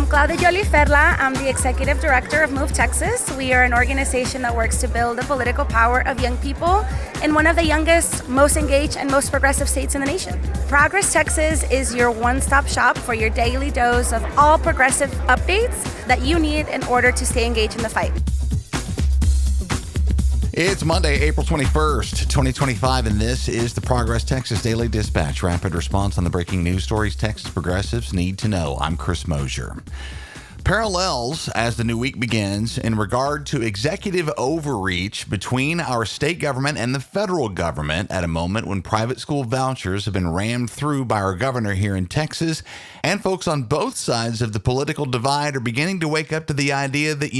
Claudia Jolie Ferla. I'm the Executive Director of Move Texas. We are an organization that works to build the political power of young people in one of the youngest, most engaged, and most progressive states in the nation. Progress Texas is your one-stop shop for your daily dose of all progressive updates that you need in order to stay engaged in the fight. It's Monday, April 21st, 2025, and this is the Progress Texas Daily Dispatch. Rapid response on the breaking news stories Texas progressives need to know. I'm Chris Mosier. Parallels as the new week begins in regard to executive overreach between our state government and the federal government at a moment when private school vouchers have been rammed through by our governor here in Texas, and folks on both sides of the political divide are beginning to wake up to the idea that,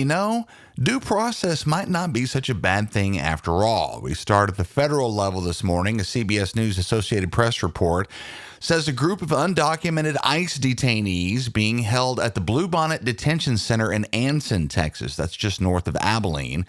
due process might not be such a bad thing after all. We start at the federal level this morning. A CBS News Associated Press report says a group of undocumented ICE detainees being held at the Bluebonnet Detention Center in Anson, Texas, that's just north of Abilene,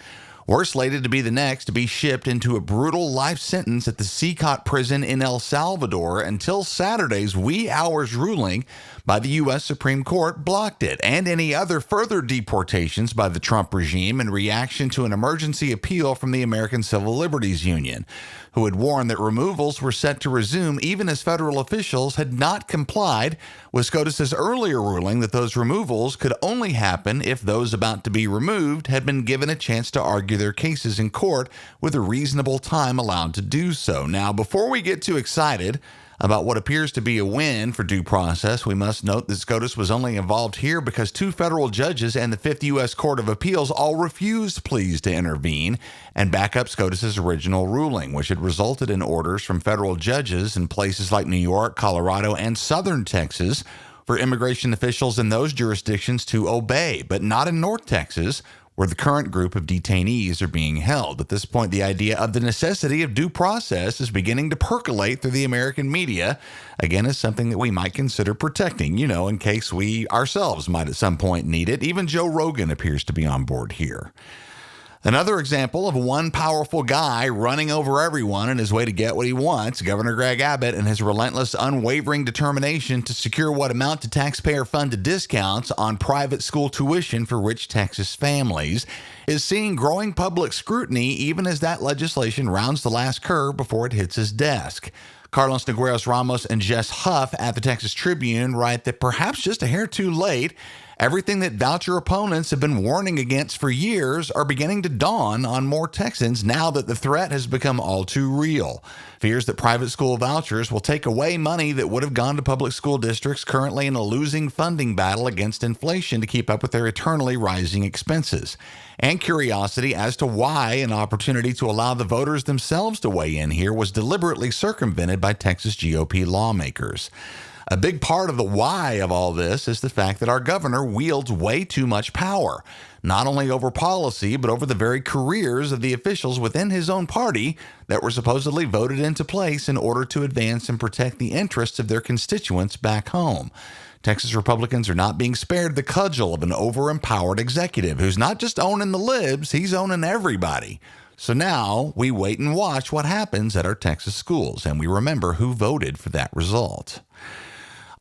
were slated to be the next to be shipped into a brutal life sentence at the Seacot prison in El Salvador until Saturday's wee hours ruling by the U.S. Supreme Court blocked it, and any other further deportations by the Trump regime in reaction to an emergency appeal from the American Civil Liberties Union, who had warned that removals were set to resume even as federal officials had not complied with SCOTUS's earlier ruling that those removals could only happen if those about to be removed had been given a chance to argue their cases in court with a reasonable time allowed to do so. Now, before we get too excited about what appears to be a win for due process, we must note that SCOTUS was only involved here because two federal judges and the Fifth U.S. Court of Appeals all refused pleas to intervene and back up SCOTUS's original ruling, which had resulted in orders from federal judges in places like New York, Colorado, and southern Texas for immigration officials in those jurisdictions to obey, but not in North Texas, where the current group of detainees are being held. At this point, the idea of the necessity of due process is beginning to percolate through the American media, again, as something that we might consider protecting, in case we ourselves might at some point need it. Even Joe Rogan appears to be on board here. Another example of one powerful guy running over everyone in his way to get what he wants, Governor Greg Abbott and his relentless, unwavering determination to secure what amount to taxpayer-funded discounts on private school tuition for rich Texas families, is seeing growing public scrutiny even as that legislation rounds the last curve before it hits his desk. Carlos Negreiros Ramos and Jess Huff at the Texas Tribune write that perhaps just a hair too late, everything that voucher opponents have been warning against for years are beginning to dawn on more Texans now that the threat has become all too real. Fears that private school vouchers will take away money that would have gone to public school districts currently in a losing funding battle against inflation to keep up with their eternally rising expenses. And curiosity as to why an opportunity to allow the voters themselves to weigh in here was deliberately circumvented by Texas GOP lawmakers. A big part of the why of all this is the fact that our governor wields way too much power, not only over policy, but over the very careers of the officials within his own party that were supposedly voted into place in order to advance and protect the interests of their constituents back home. Texas Republicans are not being spared the cudgel of an over-empowered executive who's not just owning the libs, he's owning everybody. So now we wait and watch what happens at our Texas schools, and we remember who voted for that result.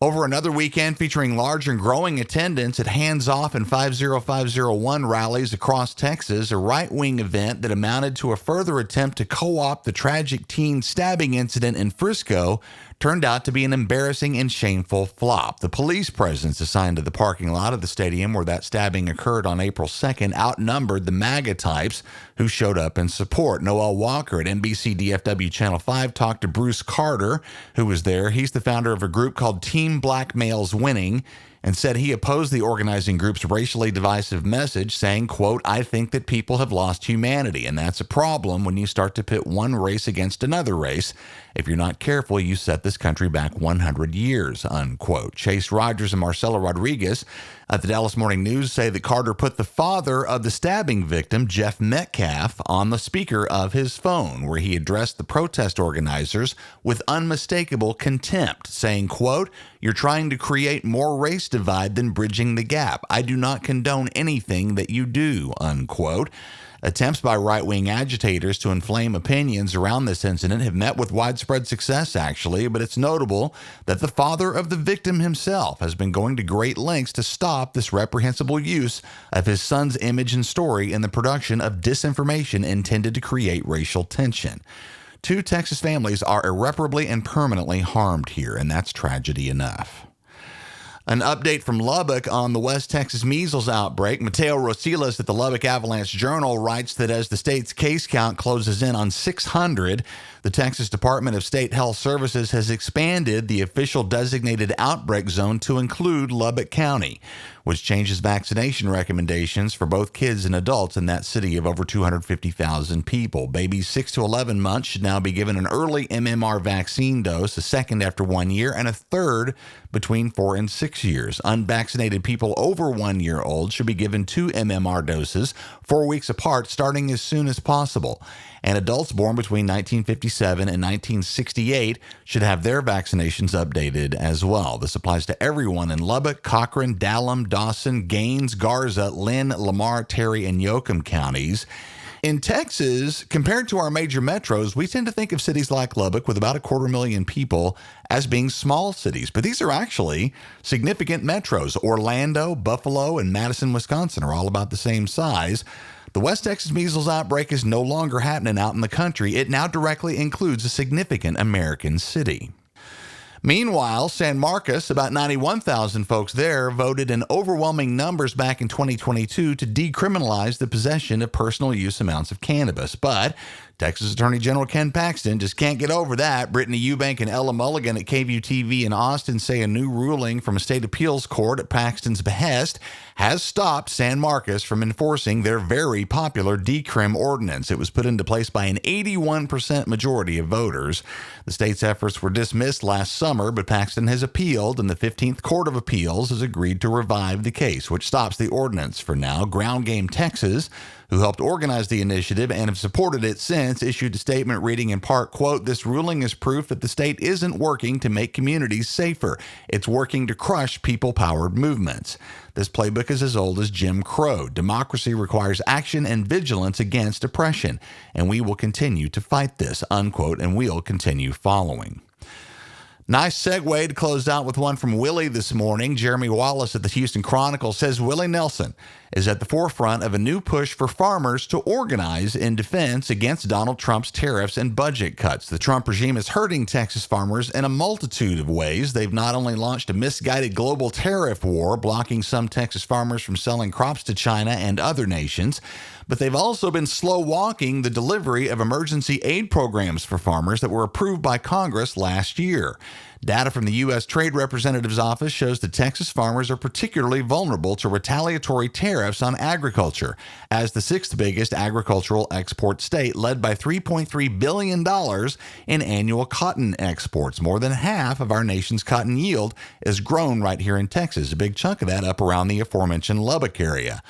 Over another weekend featuring large and growing attendance at Hands Off and 50501 rallies across Texas, a right-wing event that amounted to a further attempt to co-opt the tragic teen stabbing incident in Frisco turned out to be an embarrassing and shameful flop. The police presence assigned to the parking lot of the stadium where that stabbing occurred on April 2nd outnumbered the MAGA types who showed up in support. Noel Walker at NBC DFW Channel 5 talked to Bruce Carter, who was there. He's the founder of a group called Team Black Males Winning, and said he opposed the organizing group's racially divisive message, saying, quote, "I think that people have lost humanity, and that's a problem when you start to pit one race against another race. If you're not careful, you set this country back 100 years, unquote. Chase Rogers and Marcelo Rodriguez at the Dallas Morning News say that Carter put the father of the stabbing victim, Jeff Metcalf, on the speaker of his phone, where he addressed the protest organizers with unmistakable contempt, saying, quote, "You're trying to create more race divide than bridging the gap. I do not condone anything that you do," unquote. Attempts by right-wing agitators to inflame opinions around this incident have met with widespread success, actually, but it's notable that the father of the victim himself has been going to great lengths to stop this reprehensible use of his son's image and story in the production of disinformation intended to create racial tension. 2 Texas families are irreparably and permanently harmed here, and that's tragedy enough. An update from Lubbock on the West Texas measles outbreak. Mateo Rosilas at the Lubbock Avalanche Journal writes that as the state's case count closes in on 600, the Texas Department of State Health Services has expanded the official designated outbreak zone to include Lubbock County, which changes vaccination recommendations for both kids and adults in that city of over 250,000 people. Babies 6 to 11 months should now be given an early MMR vaccine dose, a second after 1 year, and a third between 4 and 6 years. Unvaccinated people over 1 year old should be given 2 MMR doses 4 weeks apart, starting as soon as possible. And adults born between 1957 and 1968 should have their vaccinations updated as well. This applies to everyone in Lubbock, Cochran, Dallam, Dawson, Gaines, Garza, Lynn, Lamar, Terry, and Yoakum counties. In Texas, compared to our major metros, we tend to think of cities like Lubbock with about 250,000 people as being small cities, but these are actually significant metros. Orlando, Buffalo, and Madison, Wisconsin are all about the same size. The West Texas measles outbreak is no longer happening out in the country. It now directly includes a significant American city. Meanwhile, San Marcos, about 91,000 folks there, voted in overwhelming numbers back in 2022 to decriminalize the possession of personal use amounts of cannabis. But Texas Attorney General Ken Paxton just can't get over that. Brittany Eubank and Ella Mulligan at KVUE-TV in Austin say a new ruling from a state appeals court at Paxton's behest has stopped San Marcos from enforcing their very popular decrim ordinance. It was put into place by an 81% majority of voters. The state's efforts were dismissed last summer, but Paxton has appealed, and the 15th Court of Appeals has agreed to revive the case, which stops the ordinance for now. Ground Game Texas, who helped organize the initiative and have supported it since, issued a statement reading in part, quote, "This ruling is proof that the state isn't working to make communities safer. It's working to crush people-powered movements. This playbook is as old as Jim Crow. Democracy requires action and vigilance against oppression, and we will continue to fight this," unquote, and we'll continue following. Nice segue to close out with one from Willie this morning. Jeremy Wallace at the Houston Chronicle says Willie Nelson is at the forefront of a new push for farmers to organize in defense against Donald Trump's tariffs and budget cuts. The Trump regime is hurting Texas farmers in a multitude of ways. They've not only launched a misguided global tariff war, blocking some Texas farmers from selling crops to China and other nations, but they've also been slow walking the delivery of emergency aid programs for farmers that were approved by Congress last year. Data from the U.S. Trade Representative's Office shows that Texas farmers are particularly vulnerable to retaliatory tariffs on agriculture, as the 6th biggest agricultural export state, led by $3.3 billion in annual cotton exports. More than half of our nation's cotton yield is grown right here in Texas, a big chunk of that up around the aforementioned Lubbock area.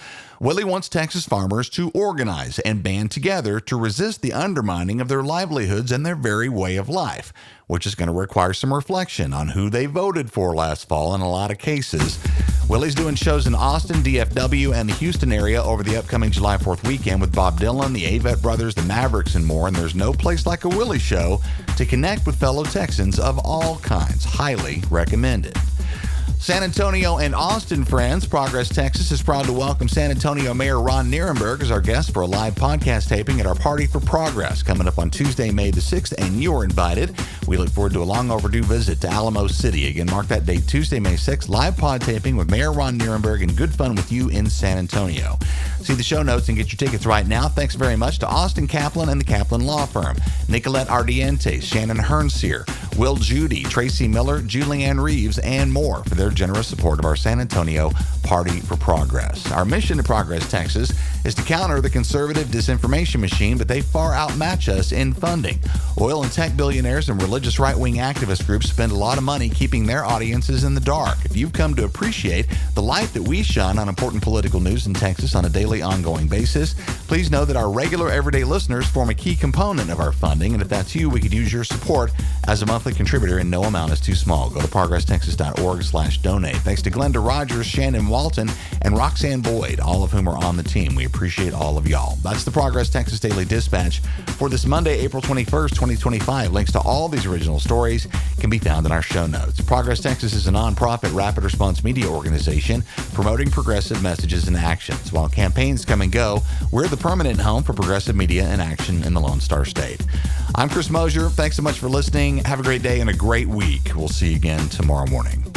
Willie wants Texas farmers to organize and band together to resist the undermining of their livelihoods and their very way of life, which is going to require some reflection on who they voted for last fall in a lot of cases. Willie's doing shows in Austin, DFW, and the Houston area over the upcoming July 4th weekend with Bob Dylan, the Avett Brothers, the Mavericks, and more. And there's no place like a Willie show to connect with fellow Texans of all kinds. Highly recommended. San Antonio and Austin friends, Progress Texas is proud to welcome San Antonio Mayor Ron Nirenberg as our guest for a live podcast taping at our Party for Progress coming up on Tuesday, May the 6th, and you're invited. We look forward to a long overdue visit to Alamo City. Again, mark that date, Tuesday, May 6th, live pod taping with Mayor Ron Nirenberg and good fun with you in San Antonio. See the show notes and get your tickets right now. Thanks very much to Austin Kaplan and the Kaplan Law Firm, Nicolette Ardientes, Shannon Hernseer, Will Judy, Tracy Miller, Julianne Reeves, and more for their generous support of our San Antonio Party for Progress. Our mission to Progress Texas is to counter the conservative disinformation machine, but they far outmatch us in funding. Oil and tech billionaires and religious right-wing activist groups spend a lot of money keeping their audiences in the dark. If you've come to appreciate the light that we shine on important political news in Texas on a daily, ongoing basis, please know that our regular everyday listeners form a key component of our funding, and if that's you, we could use your support as a monthly contributor, and no amount is too small. Go to progresstexas.org/donate. Thanks to Glenda Rogers, Shannon White, Walton, and Roxanne Boyd, all of whom are on the team. We appreciate all of y'all. That's the Progress Texas Daily Dispatch for this Monday, April 21st, 2025. Links to all these original stories can be found in our show notes. Progress Texas is a nonprofit rapid response media organization promoting progressive messages and actions. While campaigns come and go, we're the permanent home for progressive media and action in the Lone Star State. I'm Chris Mosier. Thanks so much for listening. Have a great day and a great week. We'll see you again tomorrow morning.